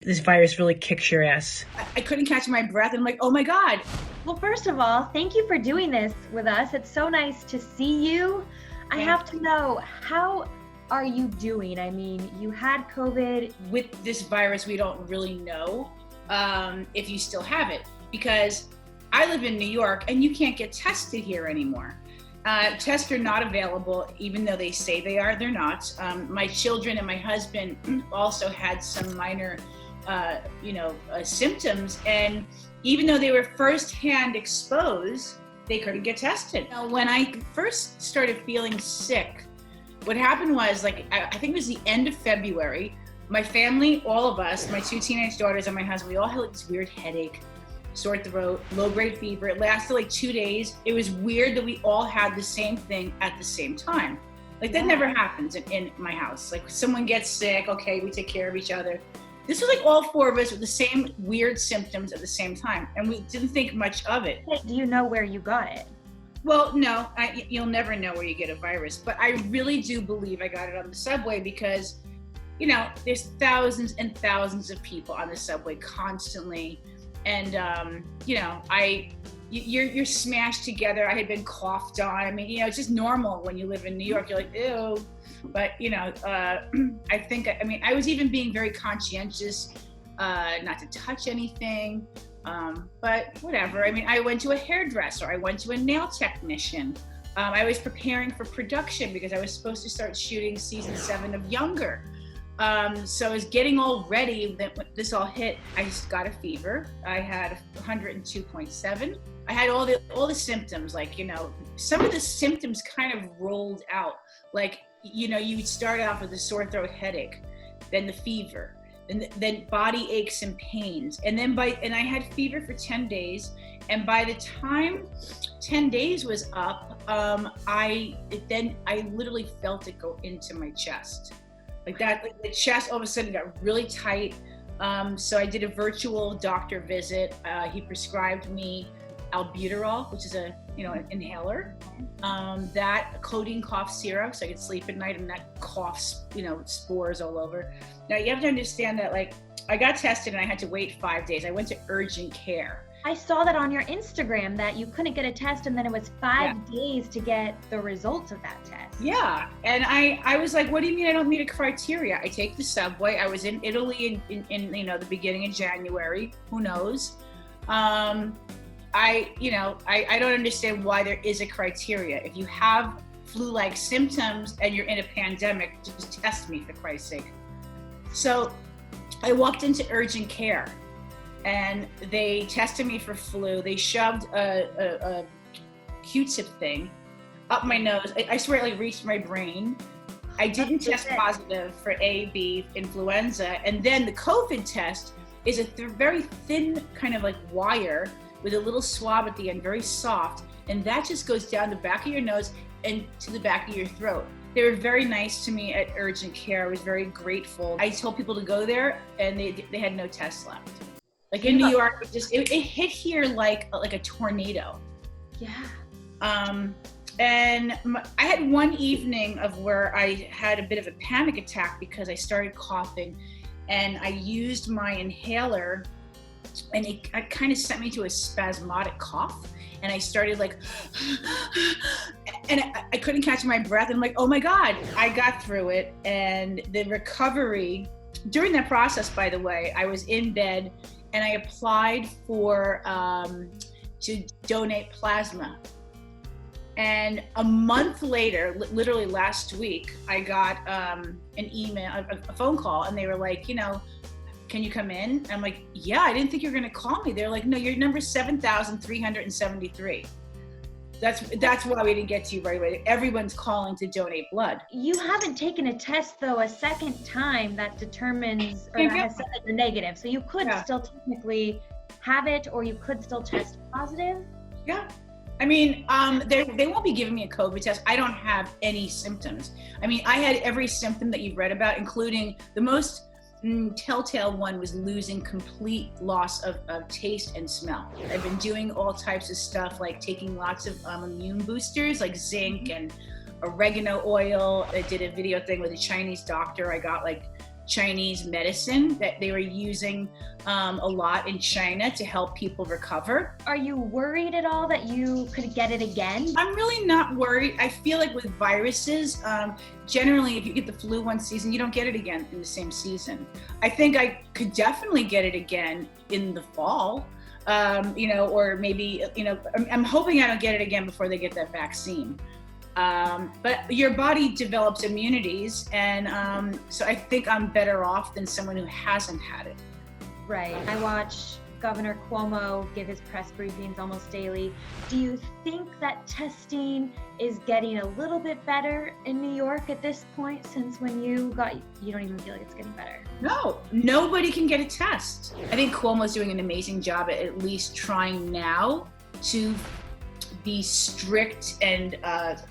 This virus really kicks your ass. I couldn't catch my breath. And I'm like, oh my God. Well, first of all, thank you for doing this with us. It's so nice to see you. I have to know, how are you doing? I mean, you had COVID. With this virus, we don't really know if you still have it, because I live in New York and you can't get tested here anymore. Tests are not available, even though they say they are, they're not. My children and my husband also had some minor symptoms, and even though they were firsthand exposed, they couldn't get tested. Now, when I first started feeling sick, what happened was, I think it was the end of February, my family, all of us, my two teenage daughters and my husband, we all had this weird headache, sore throat, low-grade fever. It lasted 2 days. It was weird that we all had the same thing at the same time. That never happens in my house. Someone gets sick, okay, we take care of each other. This was all four of us with the same weird symptoms at the same time, and we didn't think much of it. Do you know where you got it? Well, no, you'll never know where you get a virus, but I really do believe I got it on the subway because, there's thousands and thousands of people on the subway constantly, and you're smashed together. I had been coughed on. I mean, it's just normal when you live in New York. You're like, ew. But, I was even being very conscientious not to touch anything. But whatever. I mean, I went to a hairdresser. I went to a nail technician. I was preparing for production because I was supposed to start shooting season 7 of Younger. So I was getting all ready. When this all hit, I just got a fever. I had 102.7. I had all the symptoms, some of the symptoms kind of rolled out. You would start off with a sore throat headache, then the fever, and then body aches and pains. And I had fever for 10 days. And by the time 10 days was up, I literally felt it go into my chest. The chest all of a sudden got really tight. So I did a virtual doctor visit. He prescribed me albuterol, which is an inhaler, that codeine cough syrup, so I could sleep at night, and that coughs, spores all over. Now you have to understand that, I got tested and I had to wait 5 days. I went to urgent care. I saw that on your Instagram that you couldn't get a test, and then it was 5 days to get the results of that test. Yeah, and I was like, what do you mean I don't meet a criteria? I take the subway. I was in Italy in the beginning of January. Who knows? I don't understand why there is a criteria. If you have flu-like symptoms and you're in a pandemic, just test me, for Christ's sake. So I walked into urgent care and they tested me for flu. They shoved a Q-tip thing up my nose. I swear it reached my brain. I didn't test positive for A, B, influenza. And then the COVID test is a very thin kind of wire with a little swab at the end, very soft, and that just goes down the back of your nose and to the back of your throat. They were very nice to me at urgent care. I was very grateful. I told people to go there, and they had no tests left. In New York, it hit here like a tornado. Yeah. And I had one evening of where I had a bit of a panic attack because I started coughing, and I used my inhaler, and it kind of sent me to a spasmodic cough, and I started and I couldn't catch my breath, and I'm like, oh my God. I got through it, and the recovery, during that process, by the way, I was in bed, and I applied for to donate plasma. And a month later, literally last week, I got an email, a phone call, and they were like, can you come in? I'm like, yeah, I didn't think you were gonna call me. They're like, no, you're number 7,373. That's why we didn't get to you right away. Everyone's calling to donate blood. You haven't taken a test though a second time that determines or that has said that you're negative. So you could still technically have it, or you could still test positive. Yeah. I mean, they won't be giving me a COVID test. I don't have any symptoms. I mean, I had every symptom that you've read about, including the most telltale one was losing complete loss of taste and smell. I've been doing all types of stuff, like taking lots of immune boosters, like zinc and oregano oil. I did a video thing with a Chinese doctor. I got Chinese medicine that they were using a lot in China to help people recover. Are you worried at all that you could get it again? I'm really not worried. I feel like with viruses, generally if you get the flu one season, you don't get it again in the same season. I think I could definitely get it again in the fall, or maybe, I'm hoping I don't get it again before they get that vaccine. But your body develops immunities, and so I think I'm better off than someone who hasn't had it. Right. I watch Governor Cuomo give his press briefings almost daily. Do you think that testing is getting a little bit better in New York at this point, since when you don't even feel like it's getting better? No, nobody can get a test. I think Cuomo's doing an amazing job at least trying now to be strict and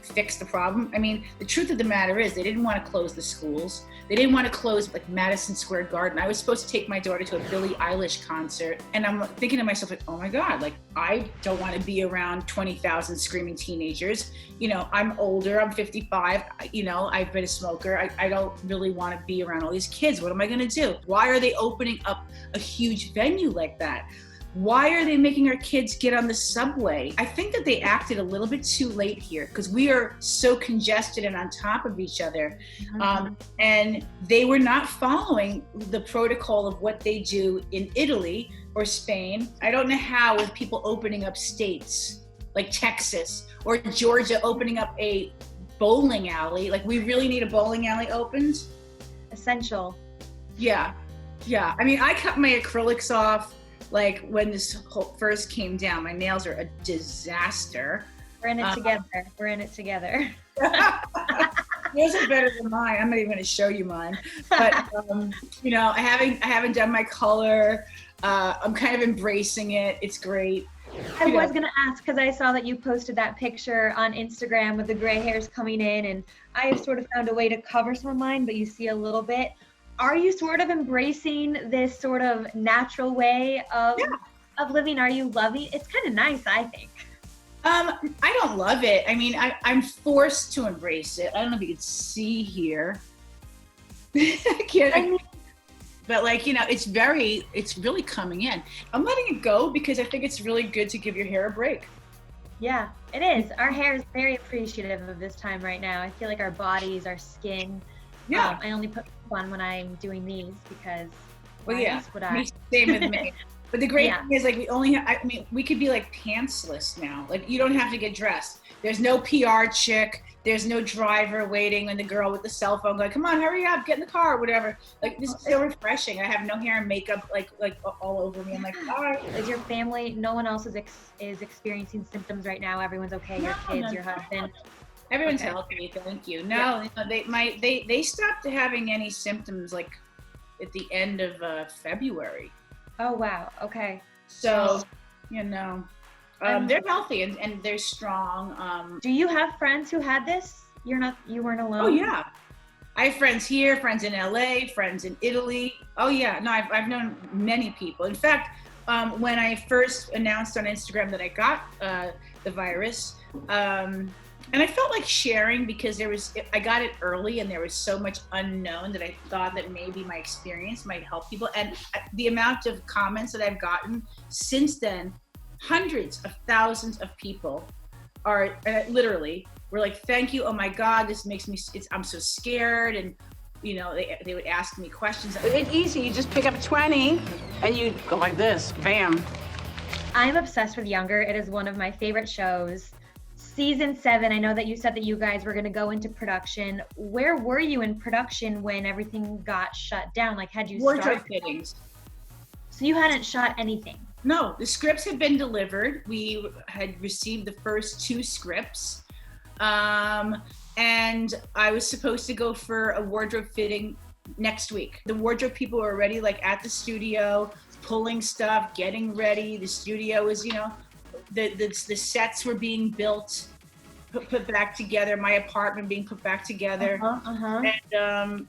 fix the problem. I mean, the truth of the matter is they didn't want to close the schools. They didn't want to close like Madison Square Garden. I was supposed to take my daughter to a Billie Eilish concert, and I'm thinking to myself, like, oh my God, like I don't want to be around 20,000 screaming teenagers. I'm older, I'm 55, I've been a smoker. I don't really want to be around all these kids. What am I going to do? Why are they opening up a huge venue like that? Why are they making our kids get on the subway? I think that they acted a little bit too late here because we are so congested and on top of each other. And they were not following the protocol of what they do in Italy or Spain. I don't know how with people opening up states like Texas or Georgia opening up a bowling alley. Like, we really need a bowling alley opened? Essential. Yeah. I mean, I cut my acrylics off like when this first came down. My nails are a disaster. We're in it together. Yours are better than mine. I'm not even going to show you mine. But I haven't done my color. I'm kind of embracing it. It's great. I was going to ask, because I saw that you posted that picture on Instagram with the gray hairs coming in, and I have sort of found a way to cover some of mine, but you see a little bit. Are you sort of embracing this sort of natural way of living? Are you loving? It's kind of nice, I think. I don't love it. I mean, I'm forced to embrace it. I don't know if you can see here. I can't. But it's really coming in. I'm letting it go because I think it's really good to give your hair a break. Yeah, it is. Our hair is very appreciative of this time right now. I feel like our bodies, our skin. Yeah. I only put on when I'm doing these because. Same with me. But the great thing is, like, we could be like pantsless now. Like, you don't have to get dressed. There's no PR chick. There's no driver waiting and the girl with the cell phone going, come on, hurry up, get in the car, whatever. Like, this is so refreshing. I have no hair and makeup like all over me. I'm like, all right. Is your family, no one else is experiencing symptoms right now? Everyone's okay? Your kids, your husband? Everyone's healthy, thank you. No, they stopped having any symptoms like at the end of February. Oh wow, okay. So, they're healthy and they're strong. Do you have friends who had this? You weren't alone? Oh yeah. I have friends here, friends in LA, friends in Italy. Oh yeah, no, I've known many people. In fact, when I first announced on Instagram that I got the virus, and I felt like sharing because I got it early and there was so much unknown that I thought that maybe my experience might help people. And the amount of comments that I've gotten since then, hundreds of thousands of people are literally, we're like, thank you. Oh my God, this makes me, I'm so scared. And they would ask me questions. It's easy, you just pick up 20 and you go like this, bam. I'm obsessed with Younger. It is one of my favorite shows. Season 7, I know that you said that you guys were going to go into production. Where were you in production when everything got shut down? Like, had you wardrobe fittings? So you hadn't shot anything? No, the scripts had been delivered. We had received the first 2 scripts. And I was supposed to go for a wardrobe fitting next week. The wardrobe people were already like at the studio, pulling stuff, getting ready. The studio was, the sets were being built, put back together. My apartment being put back together, and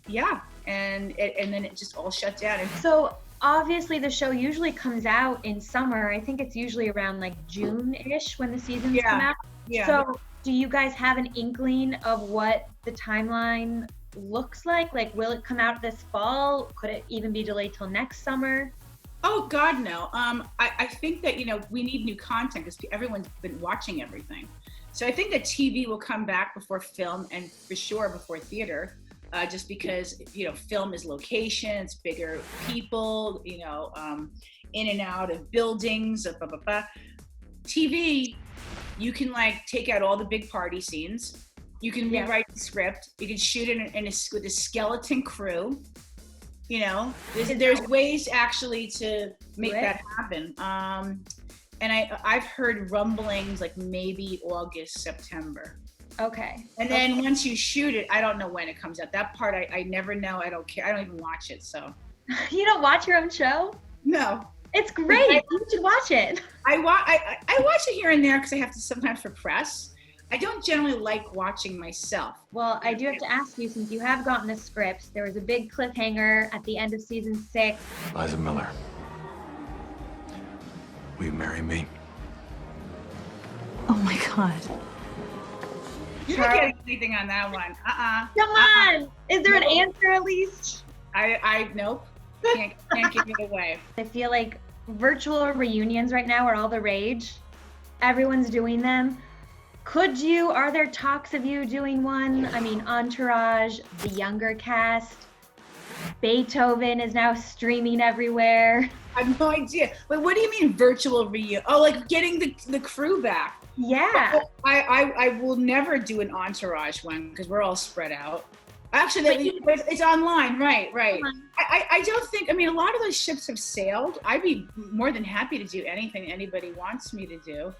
then it just all shut down. So obviously the show usually comes out in summer. I think it's usually around like June-ish when the seasons come out. Yeah. So do you guys have an inkling of what the timeline looks like? Like, will it come out this fall? Could it even be delayed till next summer? Oh God, no. I think that, we need new content because everyone's been watching everything. So I think that TV will come back before film, and for sure before theater, just because, film is location, it's bigger people, in and out of buildings, blah, blah, blah. TV, you can take out all the big party scenes. You can rewrite the script. You can shoot it with a skeleton crew. There's ways actually to make that happen. And I've heard rumblings maybe August, September. Okay. And then once you shoot it, I don't know when it comes out. That part I never know. I don't care. I don't even watch it. So. You don't watch your own show? No. It's great. You should watch it. I watch it here and there because I have to sometimes for press. I don't generally like watching myself. Well, I do have to ask you, since you have gotten the scripts, there was a big cliffhanger at the end of season 6. Liza Miller, will you marry me? Oh my God. You're not getting anything on that one. Come on. Is there an answer at least? I nope. Can't give it away. I feel like virtual reunions right now are all the rage. Everyone's doing them. Are there talks of you doing one? I mean, Entourage, the younger cast, Beethoven is now streaming everywhere. I have no idea. Wait, what do you mean virtual reunion? Oh, getting the crew back. Yeah. I will never do an Entourage one because we're all spread out. Actually, it's online, right. I don't think, a lot of those ships have sailed. I'd be more than happy to do anything anybody wants me to do.